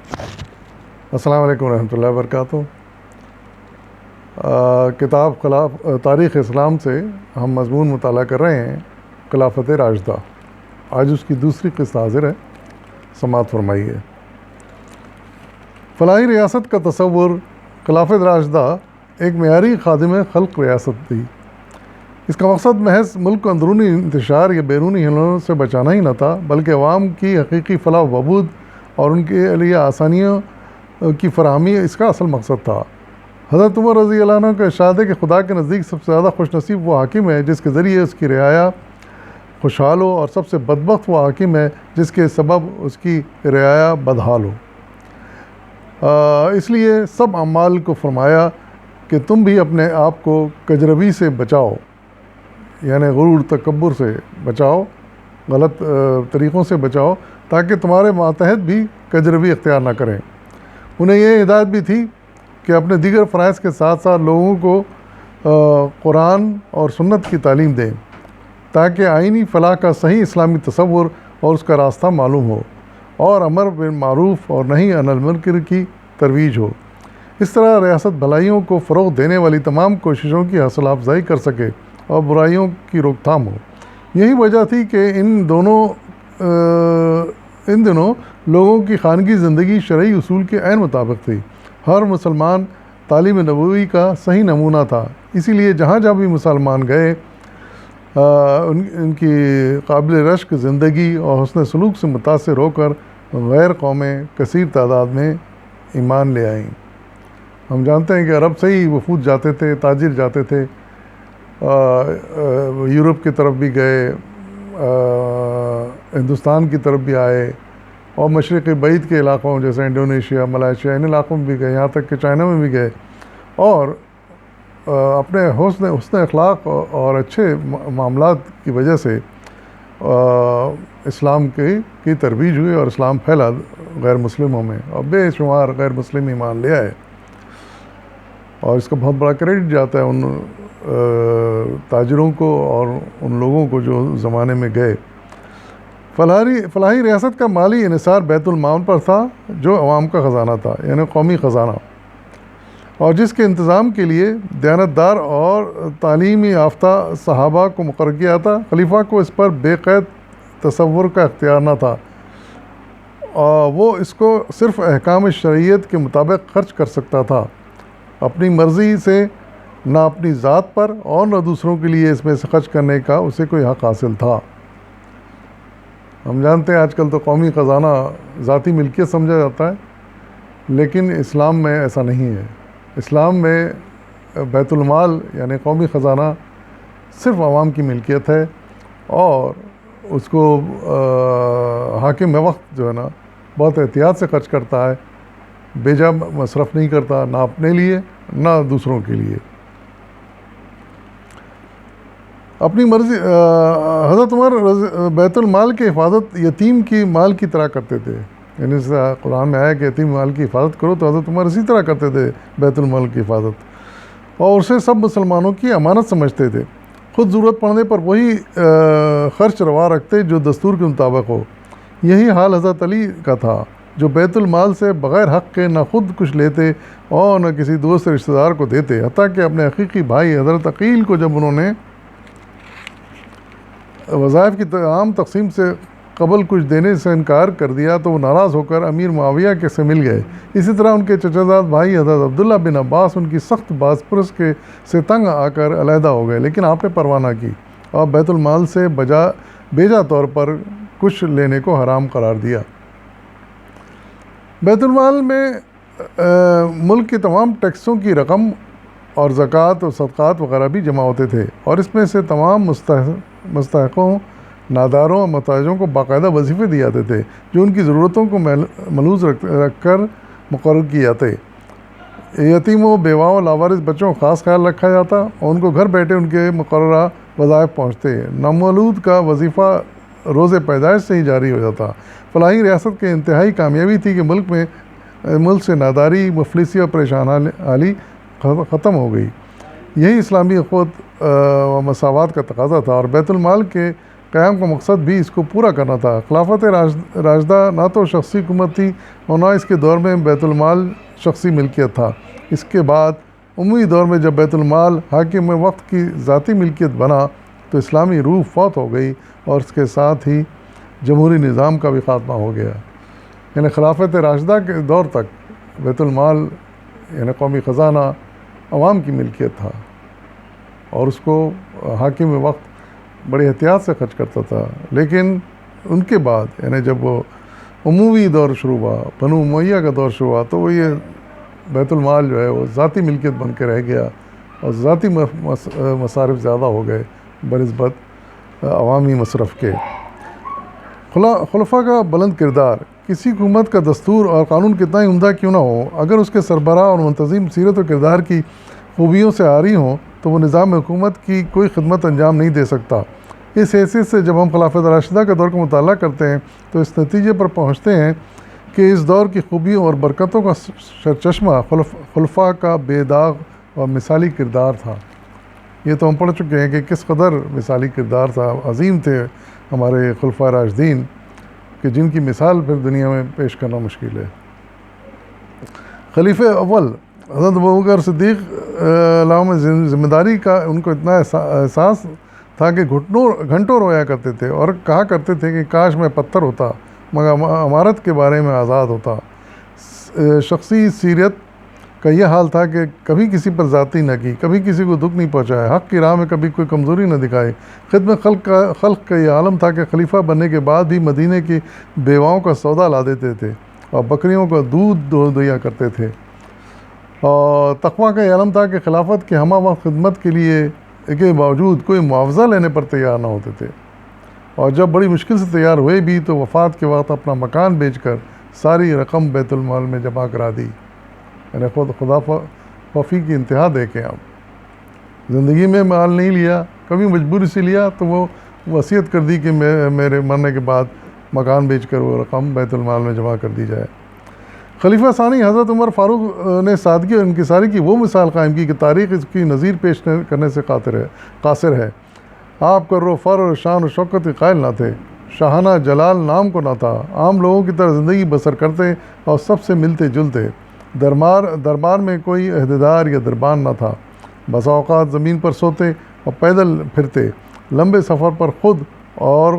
السلام علیکم ورحمۃ اللہ وبرکاتہ۔ کتاب تاریخ اسلام سے ہم مضمون مطالعہ کر رہے ہیں خلافت راشدہ۔ آج اس کی دوسری قسط حاضر ہے، سماعت فرمائیے۔ فلاحی ریاست کا تصور خلافت راشدہ ایک معیاری خادم خلق ریاست تھی۔ اس کا مقصد محض ملک کو اندرونی انتشار یا بیرونی حملوں سے بچانا ہی نہ تھا، بلکہ عوام کی حقیقی فلاح و بہبود اور ان کے لیے آسانیوں کی فراہمی اس کا اصل مقصد تھا۔ حضرت عمر رضی اللہ عنہ کا ارشاد ہے کہ خدا کے نزدیک سب سے زیادہ خوش نصیب وہ حاکم ہے جس کے ذریعے اس کی رعایا خوشحال ہو، اور سب سے بدبخت وہ حاکم ہے جس کے سبب اس کی رعایا بدحال ہو۔ اس لیے سب اعمال کو فرمایا کہ تم بھی اپنے آپ کو کجروی سے بچاؤ، یعنی غرور تکبر سے بچاؤ، غلط طریقوں سے بچاؤ، تاکہ تمہارے ماتحت بھی کجروی اختیار نہ کریں۔ انہیں یہ ہدایت بھی تھی کہ اپنے دیگر فرائض کے ساتھ ساتھ لوگوں کو قرآن اور سنت کی تعلیم دیں، تاکہ آئینی فلاح کا صحیح اسلامی تصور اور اس کا راستہ معلوم ہو، اور امر بالمعروف اور نہی عن المنکر کی ترویج ہو۔ اس طرح ریاست بھلائیوں کو فروغ دینے والی تمام کوششوں کی حوصلہ افزائی کر سکے اور برائیوں کی روک تھام ہو۔ یہی وجہ تھی کہ ان دنوں لوگوں کی خانگی زندگی شرعی اصول کے عین مطابق تھی۔ ہر مسلمان تعلیم نبوی کا صحیح نمونہ تھا، اسی لیے جہاں جہاں بھی مسلمان گئے ان کی قابل رشک زندگی اور حسن سلوک سے متاثر ہو کر غیر قومیں کثیر تعداد میں ایمان لے آئیں۔ ہم جانتے ہیں کہ عرب سے ہی وفود جاتے تھے، تاجر جاتے تھے، یورپ کی طرف بھی گئے، ہندوستان کی طرف بھی آئے، اور مشرق بعید کے علاقوں جیسے انڈونیشیا، ملائیشیا، ان علاقوں میں بھی گئے، یہاں تک کہ چائنا میں بھی گئے، اور اپنے حسن اخلاق اور اچھے معاملات کی وجہ سے اسلام کی ترویج ہوئی اور اسلام پھیلا غیر مسلموں میں، اور بے شمار غیر مسلم ایمان لے آئے، اور اس کا بہت بڑا کریڈٹ جاتا ہے ان تاجروں کو اور ان لوگوں کو جو زمانے میں گئے۔ فلاحی ریاست کا مالی انحصار بیت المال پر تھا، جو عوام کا خزانہ تھا، یعنی قومی خزانہ، اور جس کے انتظام کے لیے دیانتدار اور تعلیمی یافتہ صحابہ کو مقرر کیا تھا۔ خلیفہ کو اس پر بے قید تصور کا اختیار نہ تھا، اور وہ اس کو صرف احکام شرعیت کے مطابق خرچ کر سکتا تھا، اپنی مرضی سے نہ اپنی ذات پر اور نہ دوسروں کے لیے اس میں سے خرچ کرنے کا اسے کوئی حق حاصل تھا۔ ہم جانتے ہیں آج کل تو قومی خزانہ ذاتی ملکیت سمجھا جاتا ہے، لیکن اسلام میں ایسا نہیں ہے۔ اسلام میں بیت المال یعنی قومی خزانہ صرف عوام کی ملکیت ہے، اور اس کو حاکم وقت جو ہے نا بہت احتیاط سے خرچ کرتا ہے، بے جا مصرف نہیں کرتا، نہ اپنے لیے نہ دوسروں کے لیے۔ اپنی مرضی حضرت عمر بیت المال کی حفاظت یتیم کی مال کی طرح کرتے تھے، یعنی قرآن میں آیا کہ یتیم مال کی حفاظت کرو، تو حضرت عمر اسی طرح کرتے تھے بیت المال کی حفاظت، اور اسے سب مسلمانوں کی امانت سمجھتے تھے۔ خود ضرورت پڑنے پر وہی خرچ روا رکھتے جو دستور کے مطابق ہو۔ یہی حال حضرت علی کا تھا، جو بیت المال سے بغیر حق کے نہ خود کچھ لیتے اور نہ کسی دوست رشتہ دار کو دیتے، حتیٰ کہ اپنے حقیقی بھائی حضرت عقیل کو جب انہوں نے وظائف کی عام تقسیم سے قبل کچھ دینے سے انکار کر دیا تو وہ ناراض ہو کر امیر معاویہ کے سے مل گئے۔ اسی طرح ان کے چچا زاد بھائی حضرت عبداللہ بن عباس ان کی سخت باز پرس سے تنگ آ کر علیحدہ ہو گئے، لیکن آپ نے پرواہ نہ کی اور بیت المال سے بیجا طور پر کچھ لینے کو حرام قرار دیا۔ بیت المال میں ملک کے تمام ٹیکسوں کی رقم اور زکوٰۃ اور صدقات وغیرہ بھی جمع ہوتے تھے، اور اس میں سے تمام مستحقوں، ناداروں اور محتاجوں کو باقاعدہ وظیفے دیے جاتے تھے، جو ان کی ضرورتوں کو ملحوظ رکھ کر مقرر کیے جاتے۔ یتیموں، بیواؤں، لاوارث بچوں کا خاص خیال رکھا جاتا، اور ان کو گھر بیٹھے ان کے مقررہ وظائف پہنچتے۔ نامولود کا وظیفہ روز پیدائش سے ہی جاری ہو جاتا۔ فلاحی ریاست کی انتہائی کامیابی تھی کہ ملک سے ناداری، مفلسی اور پریشان حالی ختم ہو گئی۔ یہی اسلامی اخوت و مساوات کا تقاضا تھا، اور بیت المال کے قیام کا مقصد بھی اس کو پورا کرنا تھا۔ خلافت راشدہ نہ تو شخصی حکومت تھی اور نہ اس کے دور میں بیت المال شخصی ملکیت تھا۔ اس کے بعد عمومی دور میں جب بیت المال حاکم وقت کی ذاتی ملکیت بنا تو اسلامی روح فوت ہو گئی اور اس کے ساتھ ہی جمہوری نظام کا بھی خاتمہ ہو گیا۔ یعنی خلافت راشدہ کے دور تک بیت المال یعنی قومی خزانہ عوام کی ملکیت تھا اور اس کو حاکم وقت بڑی احتیاط سے خرچ کرتا تھا، لیکن ان کے بعد یعنی جب وہ عمومی دور شروع ہوا، بنو امیہ کا دور شروع ہوا، تو وہ یہ بیت المال جو ہے وہ ذاتی ملکیت بن کے رہ گیا اور ذاتی مصارف زیادہ ہو گئے بنسبت عوامی مصرف کے۔ خلفاء کا بلند کردار، کسی حکومت کا دستور اور قانون کتنا ہی عمدہ کیوں نہ ہو، اگر اس کے سربراہ اور منتظم سیرت و کردار کی خوبیوں سے عاری ہوں تو وہ نظام حکومت کی کوئی خدمت انجام نہیں دے سکتا۔ اس حیثیت سے جب ہم خلافت راشدہ کے دور کا مطالعہ کرتے ہیں تو اس نتیجے پر پہنچتے ہیں کہ اس دور کی خوبیوں اور برکتوں کا سرچشمہ خلفاء کا بے داغ اور مثالی کردار تھا۔ یہ تو ہم پڑھ چکے ہیں کہ کس قدر مثالی کردار تھا، عظیم تھے ہمارے خلفاء راشدین کہ جن کی مثال پھر دنیا میں پیش کرنا مشکل ہے۔ خلیفہ اول حضرت ابوبکر صدیق میں ذمہ داری کا ان کو اتنا احساس تھا کہ گھنٹوں رویا کرتے تھے اور کہا کرتے تھے کہ کاش میں پتھر ہوتا مگر امارت کے بارے میں آزاد ہوتا۔ شخصی سیرت کا یہ حال تھا کہ کبھی کسی پر زیادتی نہ کی، کبھی کسی کو دکھ نہیں پہنچایا، حق کی راہ میں کبھی کوئی کمزوری نہ دکھائی۔ خدمت خلق کا یہ عالم تھا کہ خلیفہ بننے کے بعد بھی مدینے کی بیواؤں کا سودا لا دیتے تھے اور بکریوں کا دودھ دیا کرتے تھے۔ اور تقویٰ کا یہ عالم تھا کہ خلافت کے ہمہ وقت خدمت کے لیے کے باوجود کوئی معاوضہ لینے پر تیار نہ ہوتے تھے، اور جب بڑی مشکل سے تیار ہوئے بھی تو وفات کے وقت اپنا مکان بیچ کر ساری رقم بیت المال میں جمع کرا دی۔ یعنی خدا وفی کی انتہا دیکھیں آپ، زندگی میں مال نہیں لیا، کبھی مجبوری سے لیا تو وہ وصیت کر دی کہ میرے مرنے کے بعد مکان بیچ کر وہ رقم بیت المال میں جمع کر دی جائے۔ خلیفہ ثانی حضرت عمر فاروق نے سادگی اور انکساری کی وہ مثال قائم کی کہ تاریخ اس کی نظیر پیش کرنے سے قاصر ہے۔ آپ کر و فر اور شان و شوکت کے قائل نہ تھے، شاہانہ جلال نام کو نہ تھا، عام لوگوں کی طرح زندگی بسر کرتے اور سب سے ملتے جلتے۔ دربار میں کوئی عہدیدار یا دربان نہ تھا، بسا اوقات زمین پر سوتے اور پیدل پھرتے، لمبے سفر پر خود اور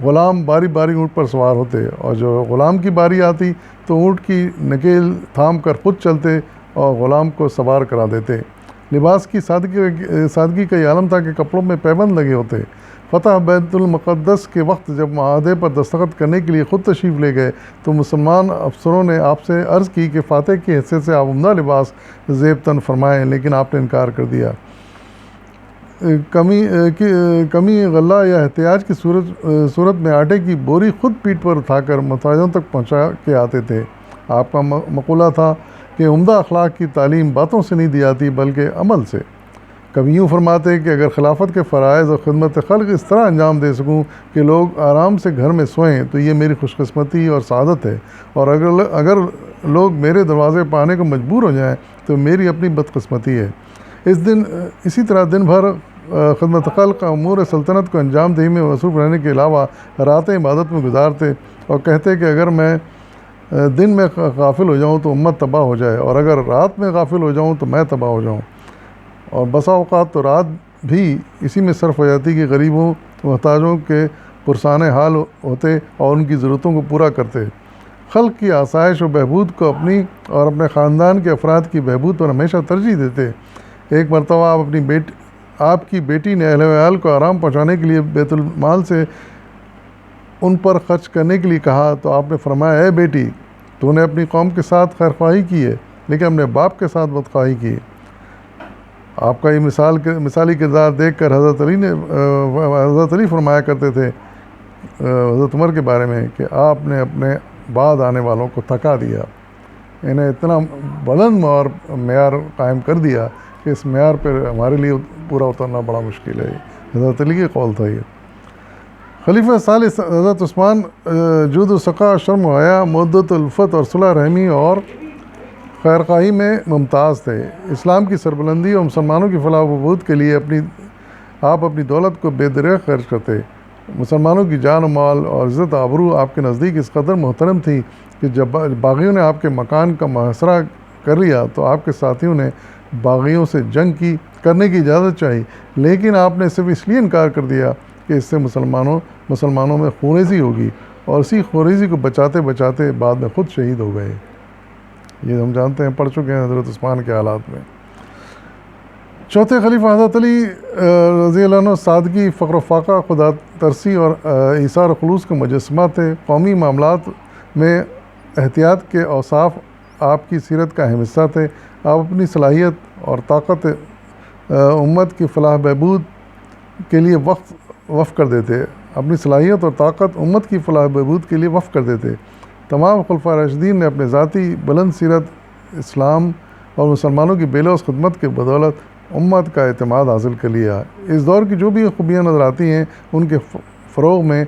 غلام باری باری اونٹ پر سوار ہوتے، اور جو غلام کی باری آتی تو اونٹ کی نکیل تھام کر خود چلتے اور غلام کو سوار کرا دیتے۔ لباس کی سادگی کا یہ عالم تھا کہ کپڑوں میں پیبند لگے ہوتے۔ فتح بیت المقدس کے وقت جب معاہدے پر دستخط کرنے کے لیے خود تشریف لے گئے تو مسلمان افسروں نے آپ سے عرض کی کہ فاتح کی حیثیت سے آپ عمدہ لباس زیب تن فرمائیں، لیکن آپ نے انکار کر دیا۔ کمی غلہ یا احتیاج کی صورت میں آٹے کی بوری خود پیٹھ پر اٹھا کر محتاجوں تک پہنچا کے آتے تھے۔ آپ کا مقولہ تھا کہ عمدہ اخلاق کی تعلیم باتوں سے نہیں دی جاتی بلکہ عمل سے۔ کبھی یوں فرماتے کہ اگر خلافت کے فرائض اور خدمت خلق اس طرح انجام دے سکوں کہ لوگ آرام سے گھر میں سوئیں تو یہ میری خوش قسمتی اور سعادت ہے، اور اگر لوگ میرے دروازے پہ آنے کو مجبور ہو جائیں تو میری اپنی بدقسمتی ہے۔ اسی طرح دن بھر خدمت خلق امور سلطنت کو انجام دہی میں مصروف رہنے کے علاوہ راتیں عبادت میں گزارتے اور کہتے کہ اگر میں دن میں غافل ہو جاؤں تو امت تباہ ہو جائے، اور اگر رات میں غافل ہو جاؤں تو میں تباہ ہو جاؤں۔ اور بسا اوقات تو رات بھی اسی میں صرف ہو جاتی کہ غریبوں محتاجوں کے پرسان حال ہوتے اور ان کی ضرورتوں کو پورا کرتے۔ خلق کی آسائش و بہبود کو اپنی اور اپنے خاندان کے افراد کی بہبود پر ہمیشہ ترجیح دیتے۔ ایک مرتبہ آپ کی بیٹی نے اہل ویال کو آرام پہنچانے کے لیے بیت المال سے ان پر خرچ کرنے کے لیے کہا تو آپ نے فرمایا، اے بیٹی، تو نے اپنی قوم کے ساتھ خیر خواہی کی ہے لیکن اپنے باپ کے ساتھ بدخواہی کی۔ آپ کا یہ مثالی کردار دیکھ کر حضرت علی فرمایا کرتے تھے حضرت عمر کے بارے میں کہ آپ نے اپنے بعد آنے والوں کو تھکا دیا، انہیں اتنا بلند اور معیار قائم کر دیا کہ اس معیار پر ہمارے لیے پورا اترنا بڑا مشکل ہے۔ حضرت علی کے قول تھا یہ۔ خلیفہ ثالث حضرت عثمان جود و سخا، شرم و حیا، مودت الفت اور صلح رحمی اور خیر خواہی میں ممتاز تھے۔ اسلام کی سربلندی اور مسلمانوں کی فلاح و بہبود کے لیے آپ اپنی دولت کو بے دریغ خرچ کرتے۔ مسلمانوں کی جان و مال اور عزت آبرو آپ کے نزدیک اس قدر محترم تھی کہ جب باغیوں نے آپ کے مکان کا محاصرہ کر لیا تو آپ کے ساتھیوں نے باغیوں سے جنگ کرنے کی اجازت چاہی، لیکن آپ نے صرف اس لیے انکار کر دیا کہ اس سے مسلمانوں میں خونریزی ہوگی، اور اسی خونریزی کو بچاتے بچاتے بعد میں خود شہید ہو گئے۔ یہ ہم جانتے ہیں، پڑھ چکے ہیں حضرت عثمان کے حالات میں۔ چوتھے خلیفہ حضرت علی رضی اللہ عنہ سادگی، فقر و فاقہ، خدا ترسی اور ایثار و خلوص کا مجسمہ تھے۔ قومی معاملات میں احتیاط کے اوصاف آپ کی سیرت کا اہم حصہ تھے۔ آپ اپنی صلاحیت اور طاقت امت کی فلاح بہبود کے لیے وقف کر دیتے اپنی صلاحیت اور طاقت امت کی فلاح بہبود کے لیے وقف کر دیتے۔ تمام خلفاء راشدین نے اپنے ذاتی بلند سیرت، اسلام اور مسلمانوں کی بے لوث خدمت کے بدولت امت کا اعتماد حاصل کر لیا۔ اس دور کی جو بھی خوبیاں نظر آتی ہیں ان کے فروغ میں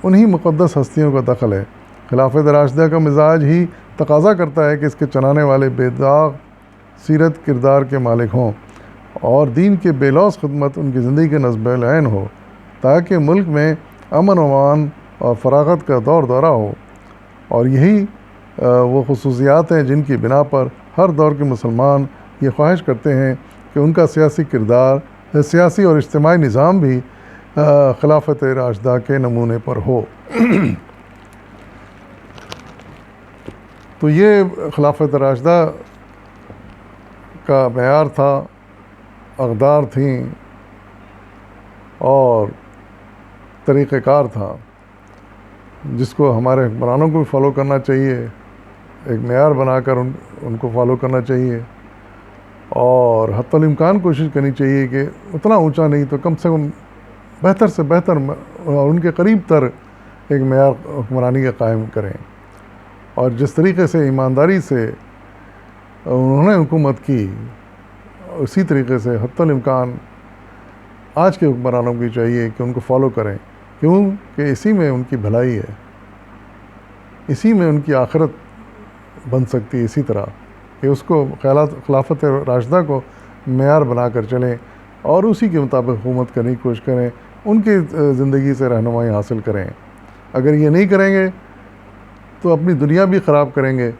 انہی مقدس ہستیوں کا دخل ہے۔ خلافت راشدہ کا مزاج ہی تقاضا کرتا ہے کہ اس کے چلانے والے بے داغ سیرت کردار کے مالک ہوں اور دین کے بے لوث خدمت ان کی زندگی کے نصب العین ہو، تاکہ ملک میں امن و امان اور فراغت کا دورہ ہو۔ اور یہی وہ خصوصیات ہیں جن کی بنا پر ہر دور کے مسلمان یہ خواہش کرتے ہیں کہ ان کا سیاسی کردار، سیاسی اور اجتماعی نظام بھی خلافت راشدہ کے نمونے پر ہو۔ تو یہ خلافت راشدہ کا معیار تھا، اقدار تھیں اور طریقہ کار تھا جس کو ہمارے حکمرانوں کو بھی فالو کرنا چاہیے، ایک معیار بنا کر ان کو فالو کرنا چاہیے، اور حتی الامکان کوشش کرنی چاہیے کہ اتنا اونچا نہیں تو کم سے کم بہتر سے بہتر اور ان کے قریب تر ایک معیار حکمرانی کا قائم کریں۔ اور جس طریقے سے ایمانداری سے انہوں نے حکومت کی، اسی طریقے سے حتی الامکان آج کے حکمرانوں کی چاہیے کہ ان کو فالو کریں، کیونکہ اسی میں ان کی بھلائی ہے، اسی میں ان کی آخرت بن سکتی ہے، اسی طرح کہ اس کو خلافت راشدہ کو معیار بنا کر چلیں اور اسی کے مطابق حکومت کرنے کی کوشش کریں، ان کی زندگی سے رہنمائی حاصل کریں۔ اگر یہ نہیں کریں گے تو اپنی دنیا بھی خراب کریں گے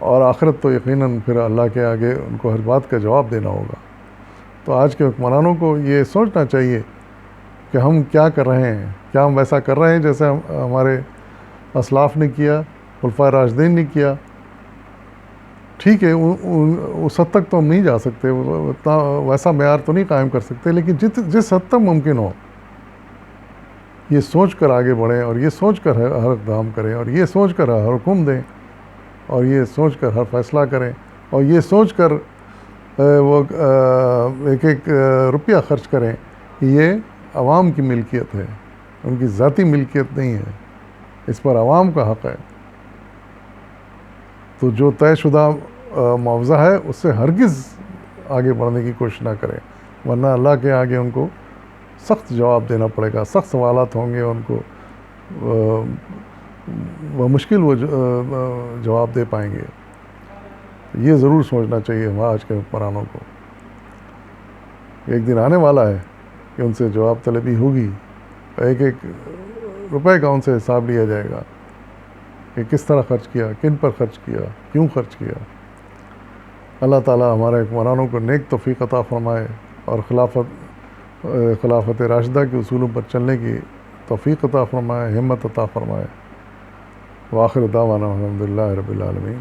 اور آخرت تو یقیناً پھر اللہ کے آگے ان کو ہر بات کا جواب دینا ہوگا۔ تو آج کے حکمرانوں کو یہ سوچنا چاہیے کہ ہم کیا کر رہے ہیں، کیا ہم ویسا کر رہے ہیں جیسے ہمارے اسلاف نے کیا، خلفائے راشدین نے کیا۔ ٹھیک ہے، اس حد تک تو ہم نہیں جا سکتے، اتنا ویسا معیار تو نہیں قائم کر سکتے، لیکن جس حد تک ممکن ہو یہ سوچ کر آگے بڑھیں، اور یہ سوچ کر ہر اقدام کریں، اور یہ سوچ کر ہر حکم دیں، اور یہ سوچ کر ہر فیصلہ کریں، اور یہ سوچ کر وہ ایک ایک روپیہ خرچ کریں کہ یہ عوام کی ملکیت ہے، ان کی ذاتی ملکیت نہیں ہے، اس پر عوام کا حق ہے۔ تو جو طے شدہ معاوضہ ہے اس سے ہرگز آگے بڑھنے کی کوشش نہ کریں، ورنہ اللہ کے آگے ان کو سخت جواب دینا پڑے گا، سخت سوالات ہوں گے، ان کو بمشکل وہ جواب دے پائیں گے۔ یہ ضرور سوچنا چاہیے ہم آج کے حکمرانوں کو، ایک دن آنے والا ہے کہ ان سے جواب طلبی ہوگی، ایک ایک روپے کا ان سے حساب لیا جائے گا کہ کس طرح خرچ کیا، کن پر خرچ کیا، کیوں خرچ کیا۔ اللہ تعالیٰ ہمارے حکمرانوں کو نیک توفیق عطا فرمائے اور خلافت راشدہ کے اصولوں پر چلنے کی توفیق عطا فرمائے، ہمت عطا فرمائے۔ وآخر دعوانا الحمدللہ رب العالمین۔